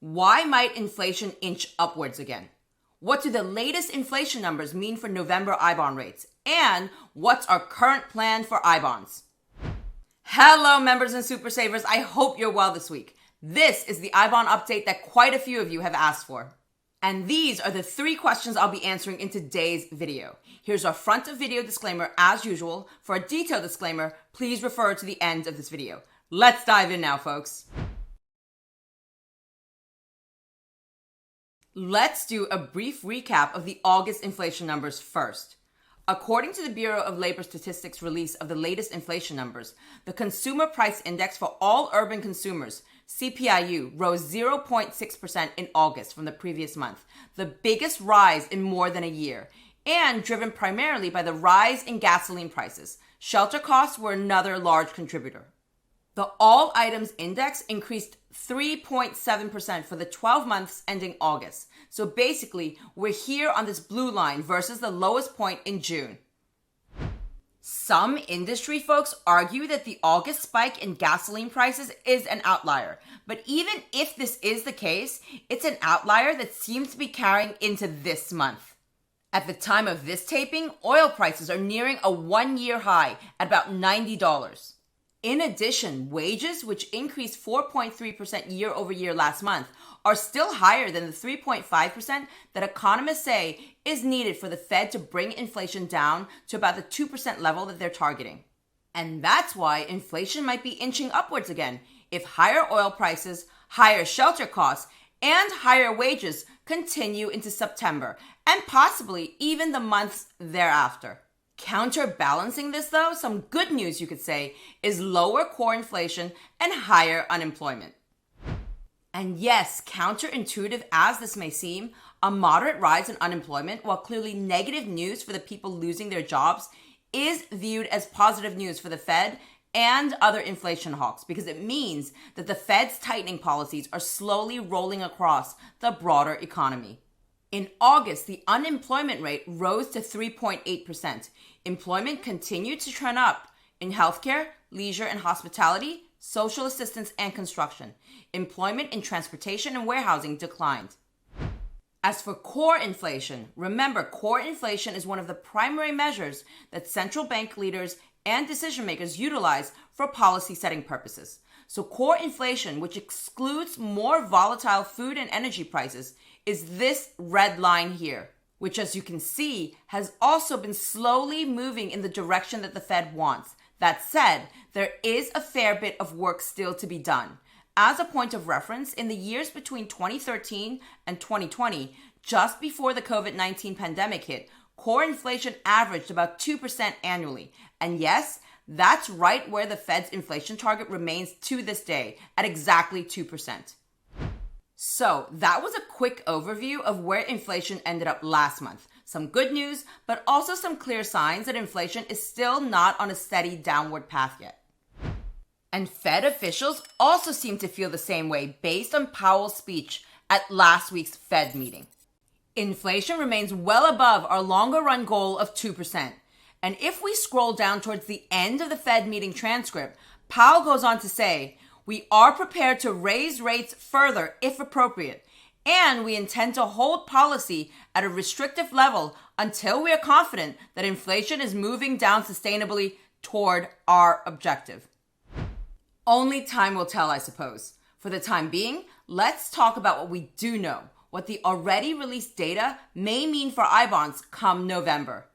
Why might inflation inch upwards again? What do the latest inflation numbers mean for November I-bond rates? And what's our current plan for I-bonds? Hello, members and super savers. I hope you're well this week. This is the I-bond update that quite a few of you have asked for. And these are the 3 questions I'll be answering in today's video. Here's our front of video disclaimer as usual. For a detailed disclaimer, please refer to the end of this video. Let's dive in now, folks. Let's do a brief recap of the August inflation numbers first. According to the Bureau of Labor Statistics release of the latest inflation numbers, the Consumer Price Index for all urban consumers, CPIU, rose 0.6% in August from the previous month, the biggest rise in more than a year, and driven primarily by the rise in gasoline prices. Shelter costs were another large contributor. The All Items Index increased 3.7% for the 12 months ending August. So basically, we're here on this blue line versus the lowest point in June. Some industry folks argue that the August spike in gasoline prices is an outlier. But even if this is the case, it's an outlier that seems to be carrying into this month. At the time of this taping, oil prices are nearing a 1-year high at about $90. In addition, wages, which increased 4.3% year over year last month, are still higher than the 3.5% that economists say is needed for the Fed to bring inflation down to about the 2% level that they're targeting. And that's why inflation might be inching upwards again if higher oil prices, higher shelter costs, and higher wages continue into September and possibly even the months thereafter. Counterbalancing this, though, some good news, you could say, is lower core inflation and higher unemployment. And yes, counterintuitive as this may seem, a moderate rise in unemployment, while clearly negative news for the people losing their jobs, is viewed as positive news for the Fed and other inflation hawks because it means that the Fed's tightening policies are slowly rolling across the broader economy. In August, the unemployment rate rose to 3.8%. Employment continued to trend up in healthcare, leisure and hospitality, social assistance, and construction. Employment in transportation and warehousing declined. As for core inflation, remember, core inflation is one of the primary measures that central bank leaders and decision makers utilize for policy setting purposes. So core inflation, which excludes more volatile food and energy prices, is this red line here, which, as you can see, has also been slowly moving in the direction that the Fed wants. That said, there is a fair bit of work still to be done. As a point of reference, in the years between 2013 and 2020, just before the COVID-19 pandemic hit, core inflation averaged about 2% annually. And yes, that's right where the Fed's inflation target remains to this day, at exactly 2%. So that was a quick overview of where inflation ended up last month. Some good news, but also some clear signs that inflation is still not on a steady downward path yet. And Fed officials also seem to feel the same way based on Powell's speech at last week's Fed meeting. Inflation remains well above our longer run goal of 2%. And if we scroll down towards the end of the Fed meeting transcript, Powell goes on to say, "We are prepared to raise rates further if appropriate, and we intend to hold policy at a restrictive level until we are confident that inflation is moving down sustainably toward our objective." Only time will tell, I suppose. For the time being, let's talk about what we do know, what the already released data may mean for I-bonds come November.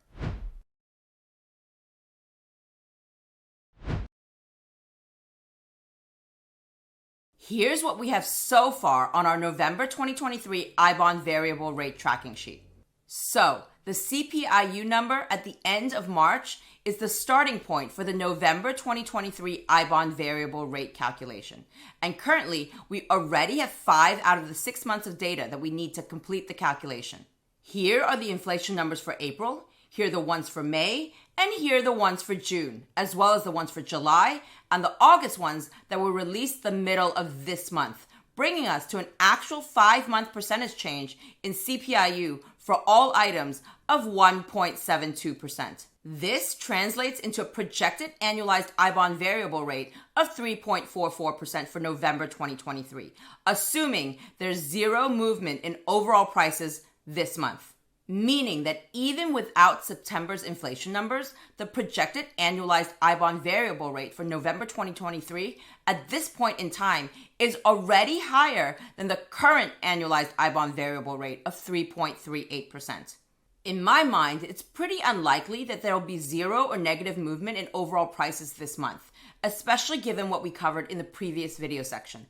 Here's what we have so far on our November 2023 I-bond variable rate tracking sheet. So, the CPIU number at the end of March is the starting point for the November 2023 I-bond variable rate calculation. And currently, we already have 5 out of the 6 months of data that we need to complete the calculation. Here are the inflation numbers for April, here are the ones for May, and here are the ones for June, as well as the ones for July and the August ones that were released the middle of this month, bringing us to an actual 5-month percentage change in CPIU for all items of 1.72%. This translates into a projected annualized I-bond variable rate of 3.44% for November 2023, assuming there's zero movement in overall prices this month. Meaning that even without September's inflation numbers, the projected annualized I-bond variable rate for November 2023 at this point in time is already higher than the current annualized I-bond variable rate of 3.38%. In my mind, it's pretty unlikely that there will be zero or negative movement in overall prices this month, especially given what we covered in the previous video section.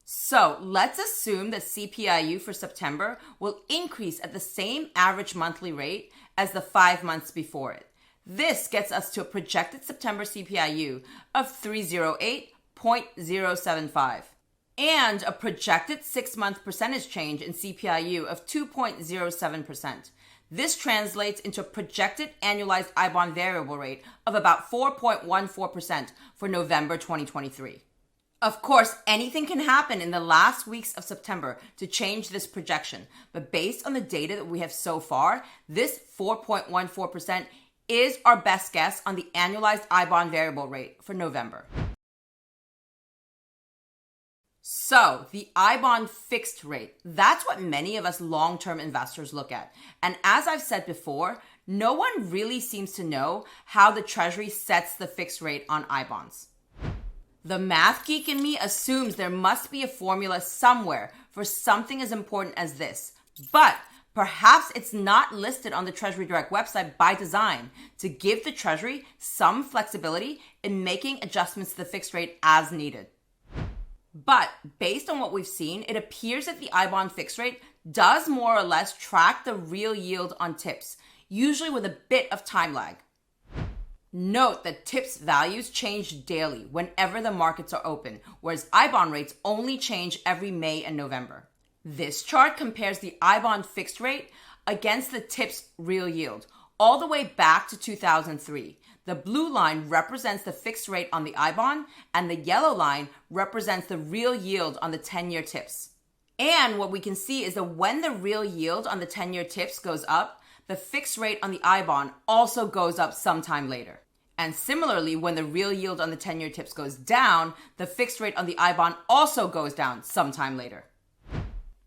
So let's assume that CPIU for September will increase at the same average monthly rate as the 5 months before it. This gets us to a projected September CPIU of 308.075 and a projected 6-month percentage change in CPIU of 2.07%. This translates into a projected annualized I-bond variable rate of about 4.14% for November 2023. Of course, anything can happen in the last weeks of September to change this projection, but based on the data that we have so far, this 4.14% is our best guess on the annualized I-bond variable rate for November. So, the I-bond fixed rate, that's what many of us long-term investors look at. And as I've said before, no one really seems to know how the Treasury sets the fixed rate on I-bonds. The math geek in me assumes there must be a formula somewhere for something as important as this, but perhaps it's not listed on the Treasury Direct website by design to give the Treasury some flexibility in making adjustments to the fixed rate as needed. But based on what we've seen, it appears that the I-bond fixed rate does more or less track the real yield on TIPS, usually with a bit of time lag. Note that TIPS values change daily whenever the markets are open, whereas I-bond rates only change every May and November. This chart compares the I-bond fixed rate against the TIPS real yield, all the way back to 2003. The blue line represents the fixed rate on the I-bond, and the yellow line represents the real yield on the 10-year TIPS. And what we can see is that when the real yield on the 10-year TIPS goes up, the fixed rate on the I-bond also goes up sometime later. And similarly, when the real yield on the 10-year TIPS goes down, the fixed rate on the I-bond also goes down sometime later.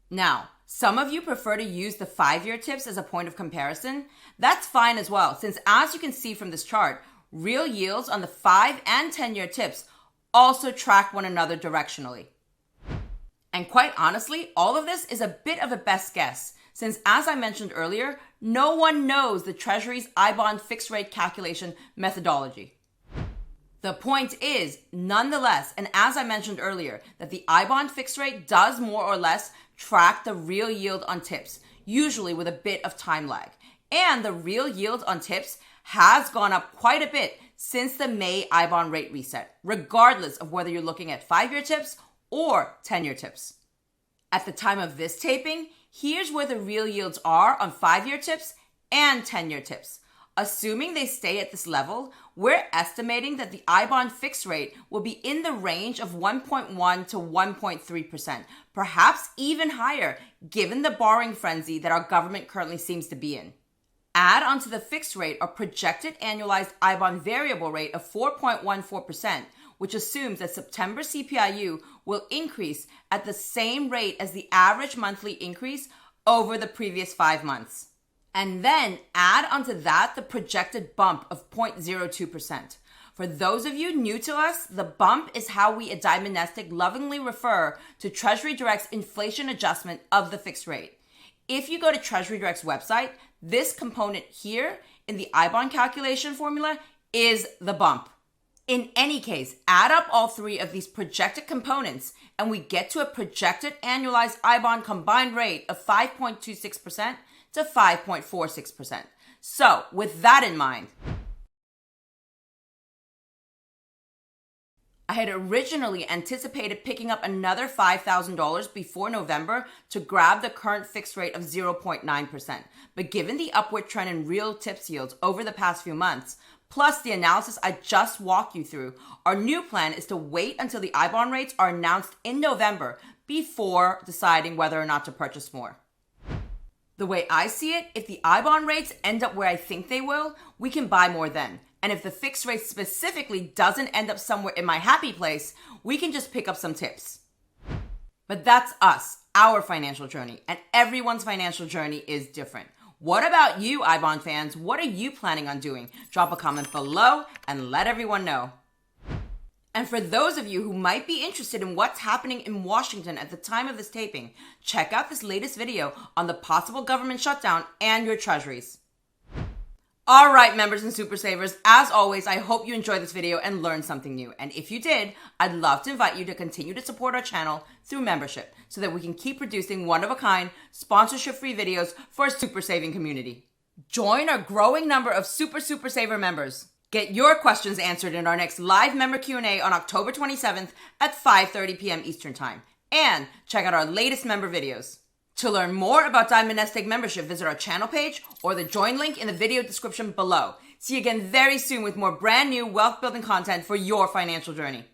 Now, some of you prefer to use the 5-year TIPS as a point of comparison. That's fine as well, since as you can see from this chart, real yields on the 5 and 10-year TIPS also track one another directionally. And quite honestly, all of this is a bit of a best guess, since as I mentioned earlier, no one knows the Treasury's I-bond fixed rate calculation methodology. The point is, nonetheless, and as I mentioned earlier, that the I-bond fixed rate does more or less track the real yield on TIPS, usually with a bit of time lag. And the real yield on TIPS has gone up quite a bit since the May I-bond rate reset, regardless of whether you're looking at 5-year TIPS or 10-year TIPS. At the time of this taping, here's where the real yields are on 5-year TIPS and 10-year TIPS. Assuming they stay at this level, we're estimating that the I-bond fixed rate will be in the range of 1.1 to 1.3%, perhaps even higher, given the borrowing frenzy that our government currently seems to be in. Add onto the fixed rate a projected annualized I-bond variable rate of 4.14%, which assumes that September CPIU will increase at the same rate as the average monthly increase over the previous 5 months. And then add onto that the projected bump of 0.02%. For those of you new to us, the bump is how we at Diamond NestEgg lovingly refer to Treasury Direct's inflation adjustment of the fixed rate. If you go to Treasury Direct's website, this component here in the I-bond calculation formula is the bump. In any case, add up all three of these projected components and we get to a projected annualized I-bond combined rate of 5.26% to 5.46%. So, with that in mind, I had originally anticipated picking up another $5,000 before November to grab the current fixed rate of 0.9%. But given the upward trend in real TIPS yields over the past few months, plus the analysis I just walked you through, our new plan is to wait until the I-bond rates are announced in November before deciding whether or not to purchase more. The way I see it, if the I-bond rates end up where I think they will, we can buy more then. And if the fixed rate specifically doesn't end up somewhere in my happy place, we can just pick up some tips. But that's us, our financial journey, and everyone's financial journey is different. What about you, I-bond fans? What are you planning on doing? Drop a comment below and let everyone know. And for those of you who might be interested in what's happening in Washington at the time of this taping, check out this latest video on the possible government shutdown and your treasuries. All right, members and super savers, as always, I hope you enjoyed this video and learned something new. And if you did, I'd love to invite you to continue to support our channel through membership so that we can keep producing one-of-a-kind, sponsorship-free videos for our super saving community. Join our growing number of super saver members. Get your questions answered in our next live member Q&A on October 27th at 5:30 p.m. Eastern Time. And check out our latest member videos. To learn more about Diamond NestEgg membership, visit our channel page or the join link in the video description below. See you again very soon with more brand new wealth building content for your financial journey.